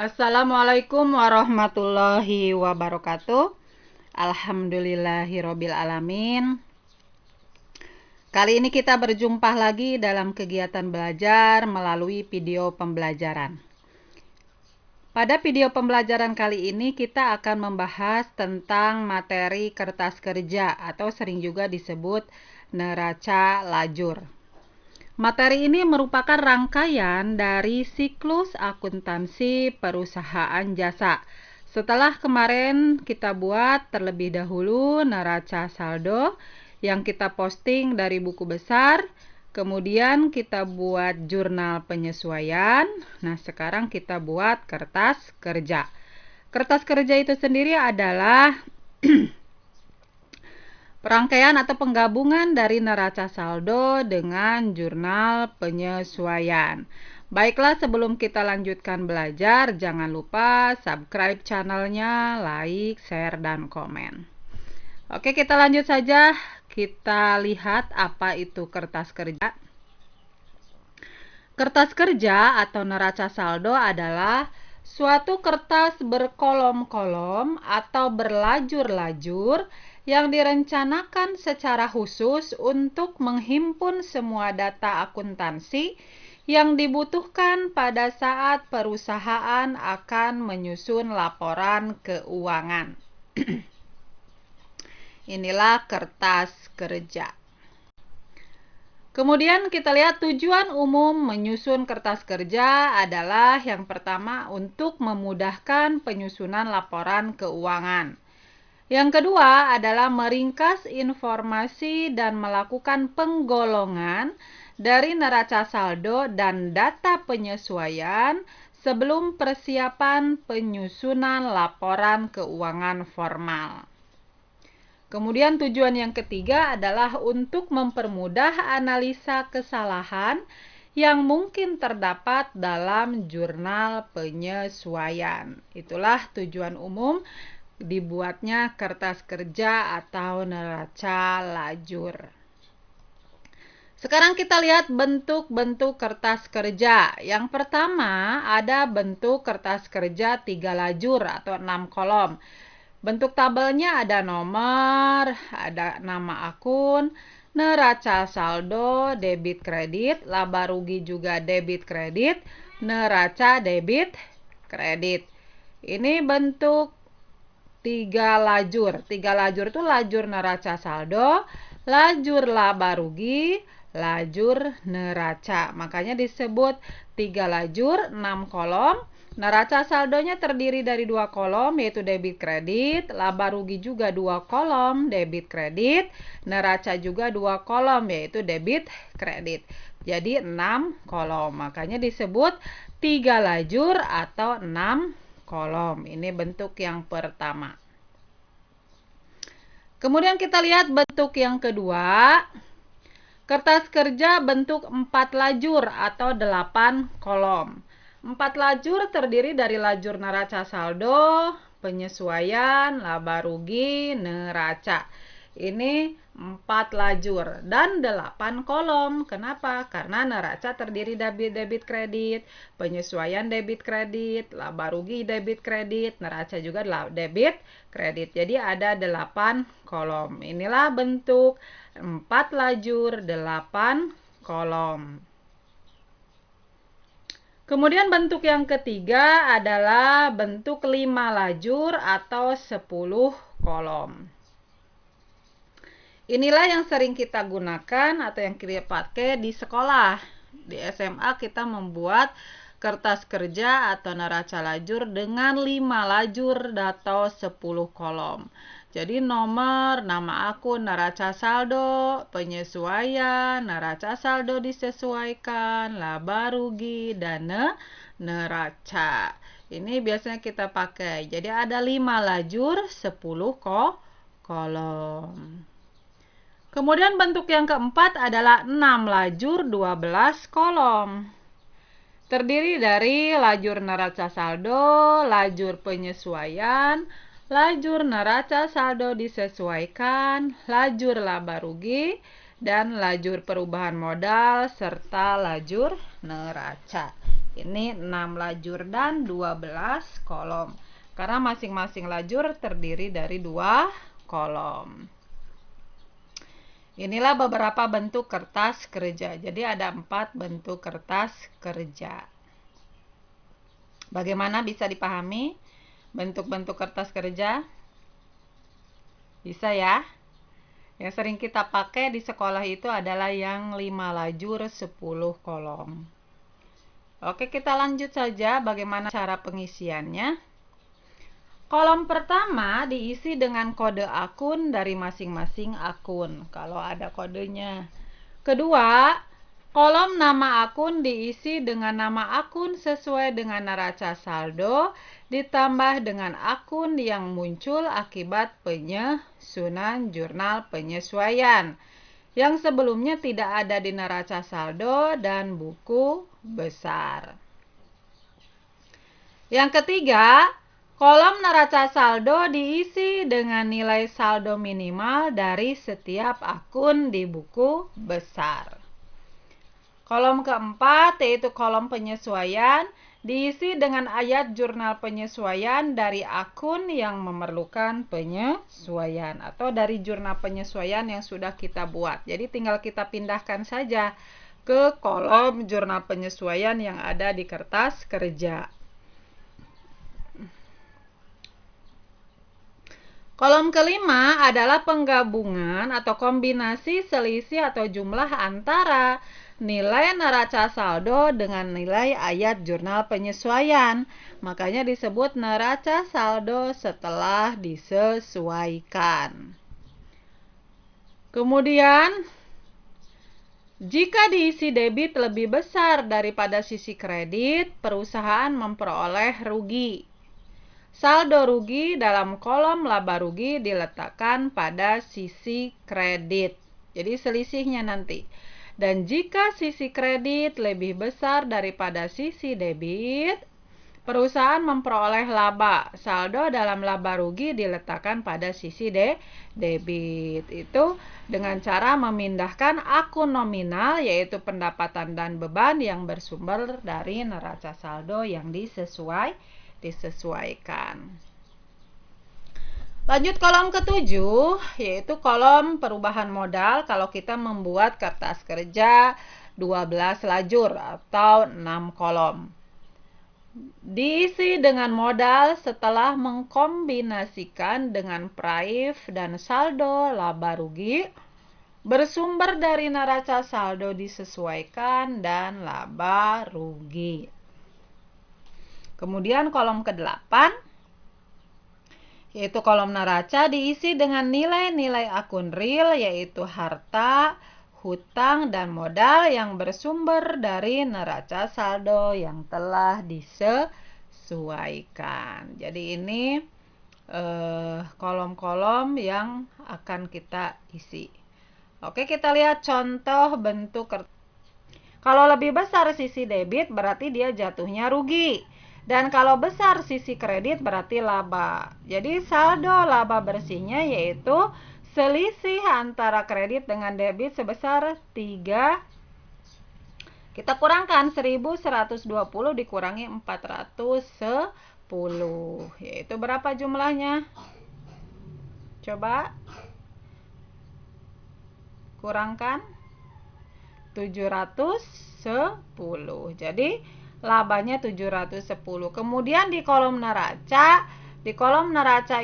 Assalamualaikum warahmatullahi wabarakatuh. Alhamdulillahirabbil alamin. Kali ini kita berjumpa lagi dalam kegiatan belajar melalui video pembelajaran. Pada video pembelajaran kali ini kita akan membahas tentang materi kertas kerja atau sering juga disebut neraca lajur. Materi ini merupakan rangkaian dari siklus akuntansi perusahaan jasa. Setelah kemarin kita buat terlebih dahulu neraca saldo yang kita posting dari buku besar, kemudian kita buat jurnal penyesuaian. Nah, sekarang kita buat kertas kerja. Kertas kerja itu sendiri adalah perangkaian atau penggabungan dari neraca saldo dengan jurnal penyesuaian. Baiklah, sebelum kita lanjutkan belajar, jangan lupa subscribe channelnya, like, share, dan komen. Oke, kita lanjut saja. Kita lihat apa itu kertas kerja. Kertas kerja atau neraca saldo adalah suatu kertas berkolom-kolom atau berlajur-lajur yang direncanakan secara khusus untuk menghimpun semua data akuntansi yang dibutuhkan pada saat perusahaan akan menyusun laporan keuangan. Inilah kertas kerja. Kemudian kita lihat tujuan umum menyusun kertas kerja adalah yang pertama untuk memudahkan penyusunan laporan keuangan. Yang kedua adalah meringkas informasi dan melakukan penggolongan dari neraca saldo dan data penyesuaian sebelum persiapan penyusunan laporan keuangan formal. Kemudian tujuan yang ketiga adalah untuk mempermudah analisa kesalahan yang mungkin terdapat dalam jurnal penyesuaian. Itulah tujuan umum dibuatnya kertas kerja atau neraca lajur. Sekarang kita lihat bentuk-bentuk kertas kerja. Yang pertama ada bentuk kertas kerja 3 lajur atau 6 kolom. Bentuk tabelnya ada nomor, ada nama akun, neraca saldo, debit kredit, laba rugi juga debit kredit, neraca debit kredit. Ini bentuk 3 lajur. 3 lajur itu lajur neraca saldo, lajur laba rugi, lajur neraca. Makanya disebut 3 lajur, 6 kolom. Neraca saldonya terdiri dari 2 kolom, yaitu debit kredit, laba rugi juga 2 kolom, debit kredit, neraca juga 2 kolom, yaitu debit kredit. Jadi 6 kolom. Makanya disebut 3 lajur atau 6 kolom. Ini bentuk yang pertama. Kemudian kita lihat bentuk yang kedua. Kertas kerja bentuk 4 lajur atau 8 kolom. 4 lajur terdiri dari lajur neraca saldo, penyesuaian, laba rugi, neraca. Ini 4 lajur dan 8 kolom. Kenapa? Karena neraca terdiri dari debit kredit, penyesuaian debit kredit, laba rugi debit kredit, neraca juga debit kredit. Jadi ada 8 kolom. Inilah bentuk 4 lajur, 8 kolom. Kemudian bentuk yang ketiga adalah bentuk 5 lajur atau 10 kolom. Inilah yang sering kita gunakan atau yang kita pakai di sekolah. Di SMA kita membuat kertas kerja atau neraca lajur dengan 5 lajur atau 10 kolom. Jadi nomor, nama akun, neraca saldo, penyesuaian, neraca saldo disesuaikan, laba rugi, dan neraca. Ini biasanya kita pakai. Jadi ada 5 lajur, 10 kolom. Kemudian bentuk yang keempat adalah 6 lajur, 12 kolom. Terdiri dari lajur neraca saldo, lajur penyesuaian, lajur neraca saldo disesuaikan, lajur laba rugi, dan lajur perubahan modal, serta lajur neraca. Ini 6 lajur dan 12 kolom. Karena masing-masing lajur terdiri dari 2 kolom. Inilah beberapa bentuk kertas kerja. Jadi ada 4 bentuk kertas kerja. Bagaimana bisa dipahami bentuk-bentuk kertas kerja? Bisa ya? Yang sering kita pakai di sekolah itu adalah yang 5 lajur 10 kolom. Oke, kita lanjut saja bagaimana cara pengisiannya. Kolom pertama diisi dengan kode akun dari masing-masing akun, kalau ada kodenya. Kedua, kolom nama akun diisi dengan nama akun sesuai dengan neraca saldo, ditambah dengan akun yang muncul akibat penyusunan jurnal penyesuaian, yang sebelumnya tidak ada di neraca saldo dan buku besar. Yang ketiga, kolom neraca saldo diisi dengan nilai saldo minimal dari setiap akun di buku besar. Kolom keempat, yaitu kolom penyesuaian, diisi dengan ayat jurnal penyesuaian dari akun yang memerlukan penyesuaian atau dari jurnal penyesuaian yang sudah kita buat. Jadi tinggal kita pindahkan saja ke kolom jurnal penyesuaian yang ada di kertas kerja. Kolom kelima adalah penggabungan atau kombinasi selisih atau jumlah antara nilai neraca saldo dengan nilai ayat jurnal penyesuaian. Makanya disebut neraca saldo setelah disesuaikan. Kemudian, jika diisi debit lebih besar daripada sisi kredit, perusahaan memperoleh rugi. Saldo rugi dalam kolom laba rugi diletakkan pada sisi kredit. Jadi selisihnya nanti. Dan jika sisi kredit lebih besar daripada sisi debit, perusahaan memperoleh laba. Saldo dalam laba rugi diletakkan pada sisi debit. Itu dengan cara memindahkan akun nominal, yaitu pendapatan dan beban yang bersumber dari neraca saldo yang disesuaikan. Lanjut kolom ketujuh, yaitu kolom perubahan modal kalau kita membuat kertas kerja 12 lajur atau 6 kolom. Diisi dengan modal setelah mengkombinasikan dengan praif dan saldo laba rugi, bersumber dari neraca saldo disesuaikan dan laba rugi. Kemudian kolom ke-8, yaitu kolom neraca diisi dengan nilai-nilai akun real, yaitu harta, hutang, dan modal yang bersumber dari neraca saldo yang telah disesuaikan. Jadi ini kolom-kolom yang akan kita isi. Oke, kita lihat contoh bentuk kertas. Kalau lebih besar sisi debit berarti dia jatuhnya rugi. Dan kalau besar sisi kredit berarti laba. Jadi saldo laba bersihnya yaitu selisih antara kredit dengan debit sebesar 3. Kita kurangkan 1120 dikurangi 410. Yaitu berapa jumlahnya? Coba kurangkan 710. Jadi labanya 710. Kemudian di kolom neraca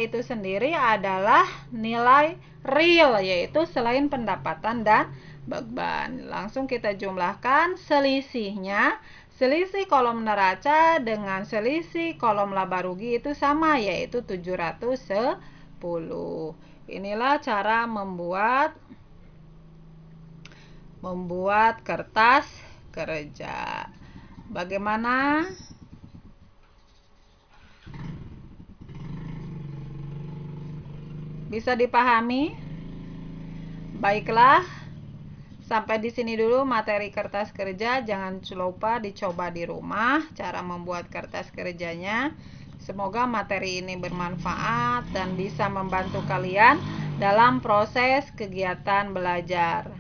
itu sendiri adalah nilai real, yaitu selain pendapatan dan beban. Langsung kita jumlahkan selisihnya. Selisih kolom neraca dengan selisih kolom laba rugi itu sama, yaitu 710. Inilah cara membuat kertas kerja. Bagaimana? Bisa dipahami? Baiklah, sampai di sini dulu materi kertas kerja. Jangan lupa dicoba di rumah cara membuat kertas kerjanya. Semoga materi ini bermanfaat dan bisa membantu kalian dalam proses kegiatan belajar.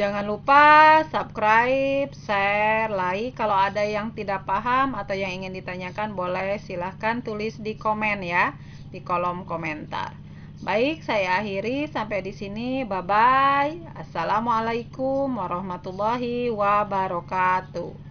Jangan lupa subscribe, share, like. Kalau ada yang tidak paham atau yang ingin ditanyakan, boleh silahkan tulis di komen ya, di kolom komentar. Baik, saya akhiri sampai di sini. Bye bye. Assalamualaikum warahmatullahi wabarakatuh.